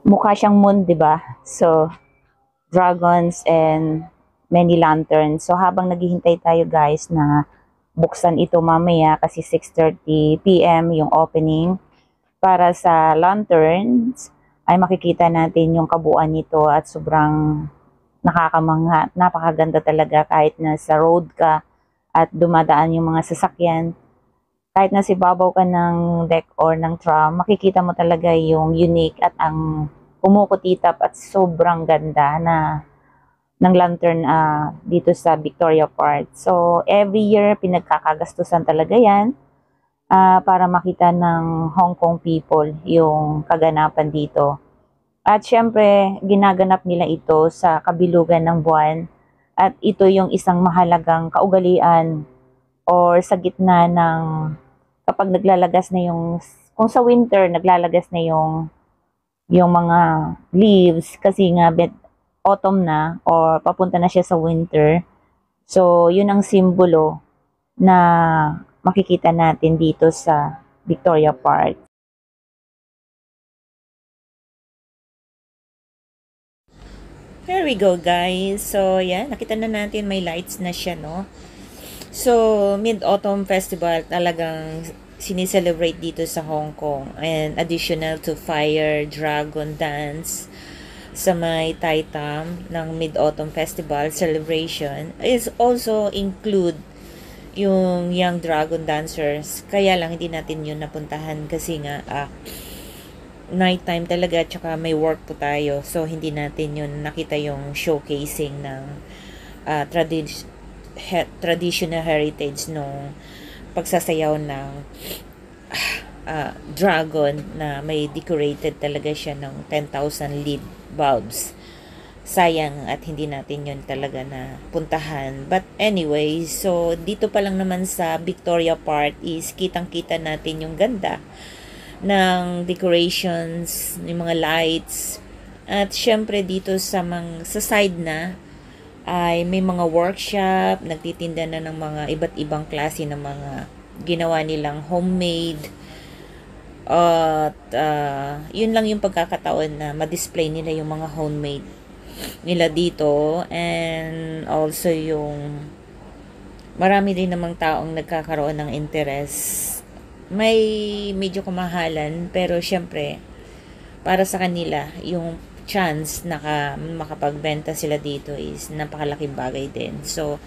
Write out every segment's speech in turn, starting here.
Mukha siyang moon, 'di ba? So, dragons and many lanterns. So, habang naghihintay tayo guys na buksan ito mamaya kasi 6:30 PM yung opening para sa lanterns, ay makikita natin yung kabuuan nito at sobrang nakakamangha. Napakaganda talaga kahit na sa road ka at dumadaan yung mga sasakyan. Kahit na si babaw ka ng deck or ng tram, makikita mo talaga yung unique at ang kumukutitap at sobrang ganda na ng lantern dito sa Victoria Park. So, every year, pinagkakagastusan talaga yan para makita ng Hong Kong people yung kaganapan dito. At syempre, ginaganap nila ito sa kabilugan ng buwan at ito yung isang mahalagang kaugalian or sa gitna ng kapag naglalagas na yung, kung sa winter, naglalagas na yung mga leaves kasi nga autumn na or papunta na siya sa winter. So, yun ang simbolo na makikita natin dito sa Victoria Park. Here we go guys. So, yan, nakita na natin may lights na siya, no? So, Mid-Autumn Festival talagang sinicelebrate dito sa Hong Kong. And additional to Fire Dragon Dance sa may Tai Tam ng Mid-Autumn Festival celebration is also include yung Young Dragon Dancers. Kaya lang hindi natin yun napuntahan kasi nga nighttime talaga tsaka may work po tayo. So, hindi natin yun nakita yung showcasing ng traditional heritage nung pagsasayaw ng dragon na may decorated talaga siya ng 10,000 lead bulbs. Sayang at hindi natin yun talaga na puntahan. But anyway, so dito pa lang naman sa Victoria Park is kitang-kita natin yung ganda ng decorations, yung mga lights. At syempre dito sa side na ay may mga workshop, nagtitinda na ng mga iba't ibang klase ng mga ginawa nilang homemade. At yun lang yung pagkakataon na ma-display nila yung mga homemade nila dito. And also yung marami din namang taong nagkakaroon ng interest. May medyo kamahalan pero syempre para sa kanila yung chance na makapagbenta sila dito is napakalaking bagay din. So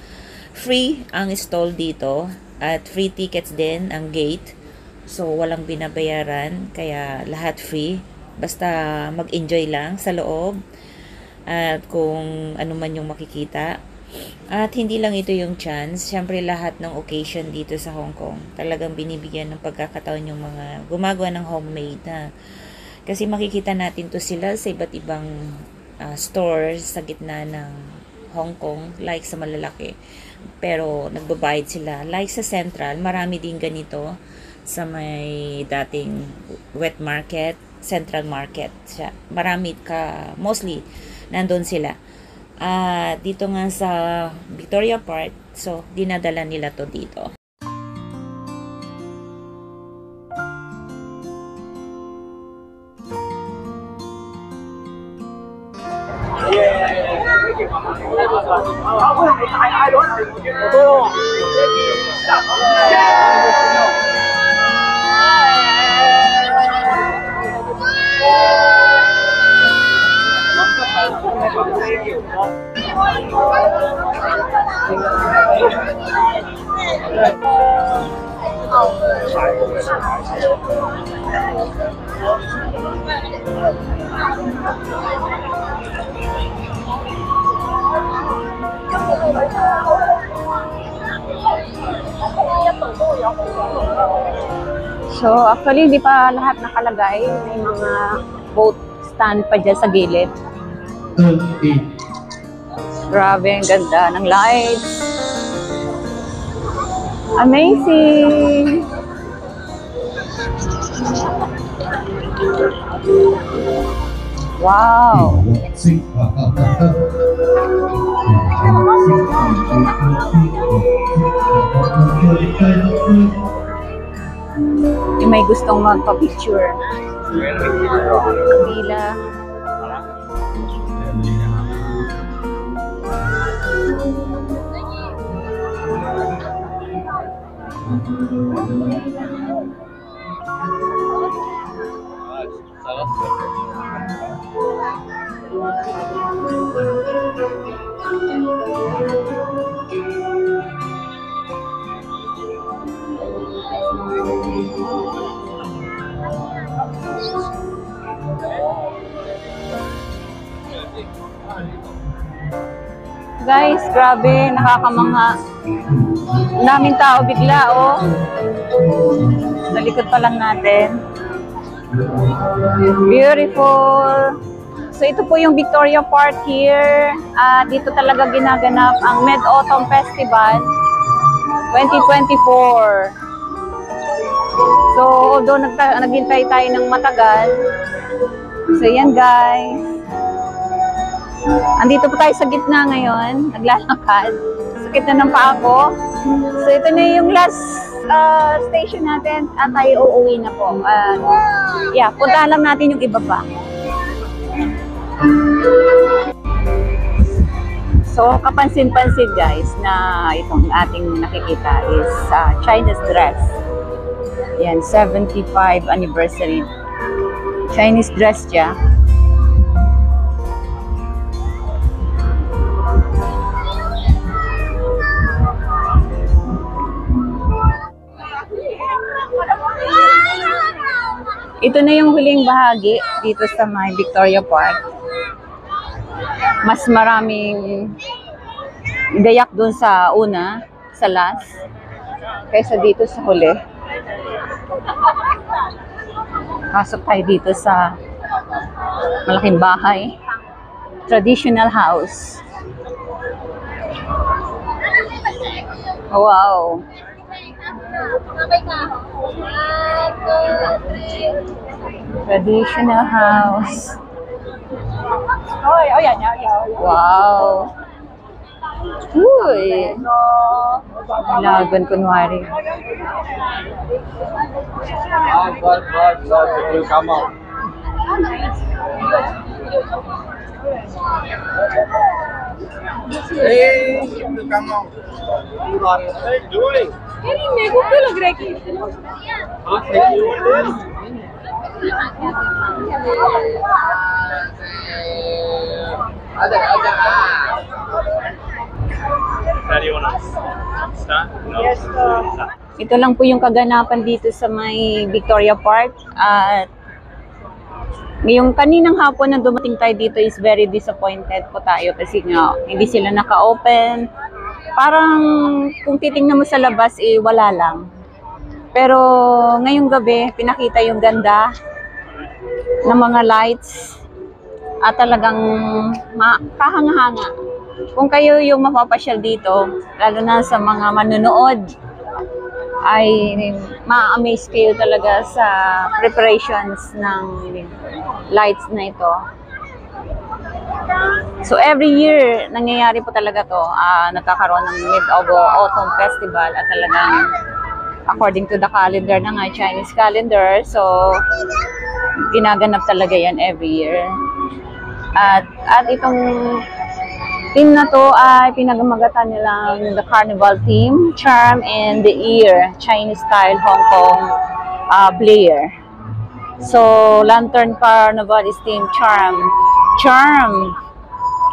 free ang stall dito at free tickets din ang gate. So walang binabayaran kaya lahat free. Basta mag-enjoy lang sa loob at kung ano man yung makikita. At hindi lang ito yung chance, syempre lahat ng occasion dito sa Hong Kong talagang binibigyan ng pagkakataon yung mga gumagawa ng homemade na. Kasi makikita natin to sila sa iba't ibang stores sa gitna ng Hong Kong, like sa malalaki. Pero nagbabayad sila. Like sa Central, marami din ganito sa may dating wet market, Central Market. Marami mostly nandun sila. Dito nga sa Victoria Park, so dinadala nila to dito. So, actually, hindi pa lahat nakalagay. May mga boat stand pa dyan sa gilid. Grabe, ang ganda ng lights. Amazing! Wow! Yung may gustong magpa-picture. Kabila. Guys, grabe, nakakamangha. Daming tao bigla, oh. Sa likod pa lang natin. Beautiful. So, ito po yung Victoria Park here. Dito talaga ginaganap ang Mid-Autumn Festival 2024. So, although naghintay tayo ng matagal. So, yan guys. Andito po tayo sa gitna ngayon, naglalakad. Sakit na ng paa ko. So, ito na yung last station natin at tayo uuwi na po. Yeah, puntahan lang natin yung iba pa. So, kapansin-pansin guys na itong ating nakikita is Chinese dress. Yan, 75 anniversary. Chinese dress siya. Ito na yung huling bahagi dito sa may Victoria Park. Mas maraming gayak dun sa una, sa last, kaysa dito sa huli. Pasok tayo dito sa malaking bahay. Traditional house. Wow! Traditional house. Wow. Uy. Lagan kunwari. Hey, come on. What are you doing? मेरे को क्यों लग रहा है कि ito lang po yung kaganapan dito sa may Victoria Park. At ngayong kaninang hapon na dumating tayo dito is very disappointed po tayo kasi nga hindi sila naka-open. Parang kung titingnan mo sa labas, wala lang. Pero ngayong gabi, pinakita yung ganda ng mga lights at talagang kahanga-hanga. Kung kayo yung mapapasyal dito, lalo na sa mga manonood, ay ma-amaze kayo talaga sa preparations ng lights na ito. So every year, nangyayari po talaga to. Nagkakaroon ng Mid-Autumn Festival at talagang according to the calendar na nga, Chinese calendar. So, ginaganap talaga yan every year. At itong team na to ay pinagmagatan nilang the Carnival team, Charm in the Ear, Chinese style Hong Kong player. So, Lantern Carnival is team Charm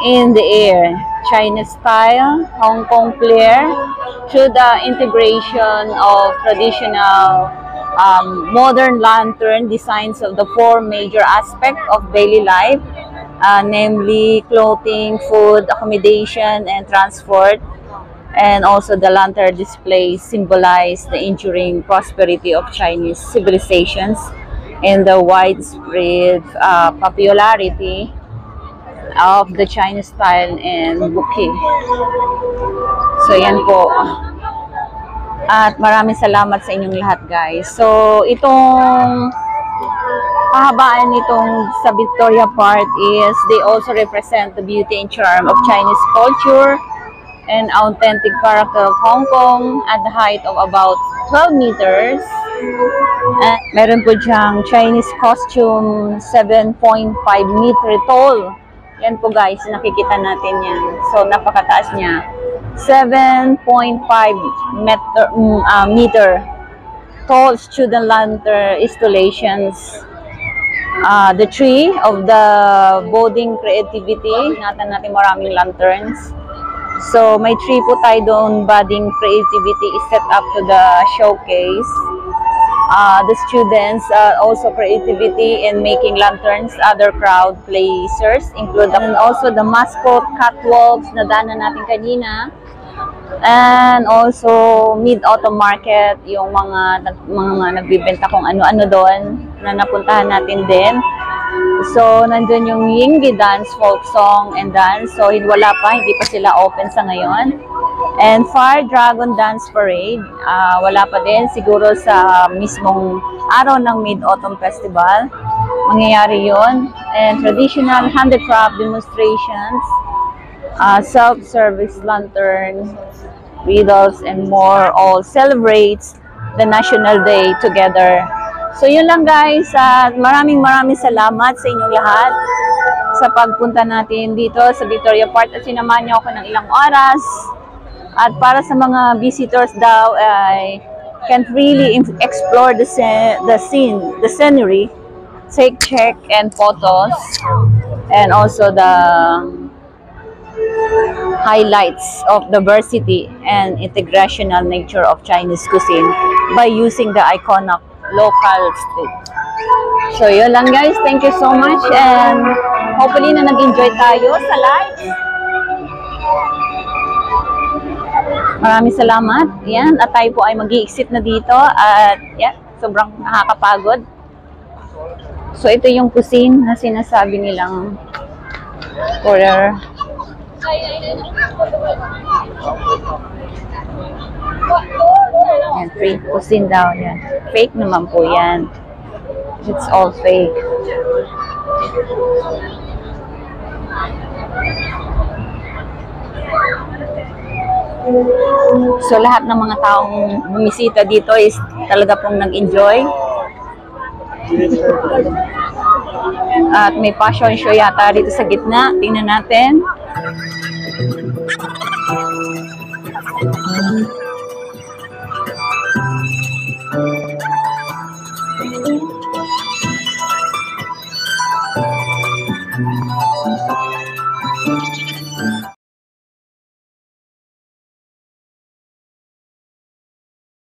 in the Air, Chinese style Hong Kong player through the integration of traditional modern lantern designs of the four major aspects of daily life, namely clothing, food, accommodation, and transport. And also the lantern displays symbolize the enduring prosperity of Chinese civilizations and the widespread popularity of the Chinese style and bouquet. So yan po. At maraming salamat sa inyong lahat guys. So itong kahabaan nitong sa Victoria Park is they also represent the beauty and charm of Chinese culture and authentic character of Hong Kong at the height of about 12 meters. Meron po diyang Chinese costume 7.5 meter tall. Yan po guys, nakikita natin yan. So, napakataas niya. 7.5 meter tall student lantern installations. The tree of the budding creativity. Ingatan natin maraming lanterns. So, may tree po tayo doon, budding creativity is set up to the showcase. The students also creativity in making lanterns, other crowd pleasers, include and also the mascot catwalks na daanan natin kanina. And also Mid-Autumn Market, yung mga nagbibenta kung ano-ano doon na napuntahan natin din. So, nandun yung Yinggi Dance, Folk Song and Dance. So, wala pa, hindi pa sila open sa ngayon. And Fire Dragon Dance Parade, wala pa din. Siguro sa mismong araw ng Mid-Autumn Festival, mangyayari yon. And traditional handicraft demonstrations, self-service lantern, riddles, and more, all celebrates the National Day together. So, yun lang guys. Maraming salamat sa inyong lahat sa pagpunta natin dito sa Victoria Park at sinamahan niyo ako ng ilang oras. At para sa mga visitors daw, I can't really explore the scenery, take check and photos, and also the highlights of diversity and integrational nature of Chinese cuisine by using the iconic local street. So, yun lang guys. Thank you so much and hopefully na nag-enjoy tayo sa live. Maraming salamat. Yan. At tayo po ay mag-i-exit na dito at yan, sobrang nakakapagod. So, ito yung cuisine na sinasabi nilang order. Yan, fake cuisine daw yan. Fake naman po yan. It's all fake. So, lahat ng mga taong bumisita dito is talaga pong nag-enjoy. At may fashion show yata dito sa gitna. Tingnan natin.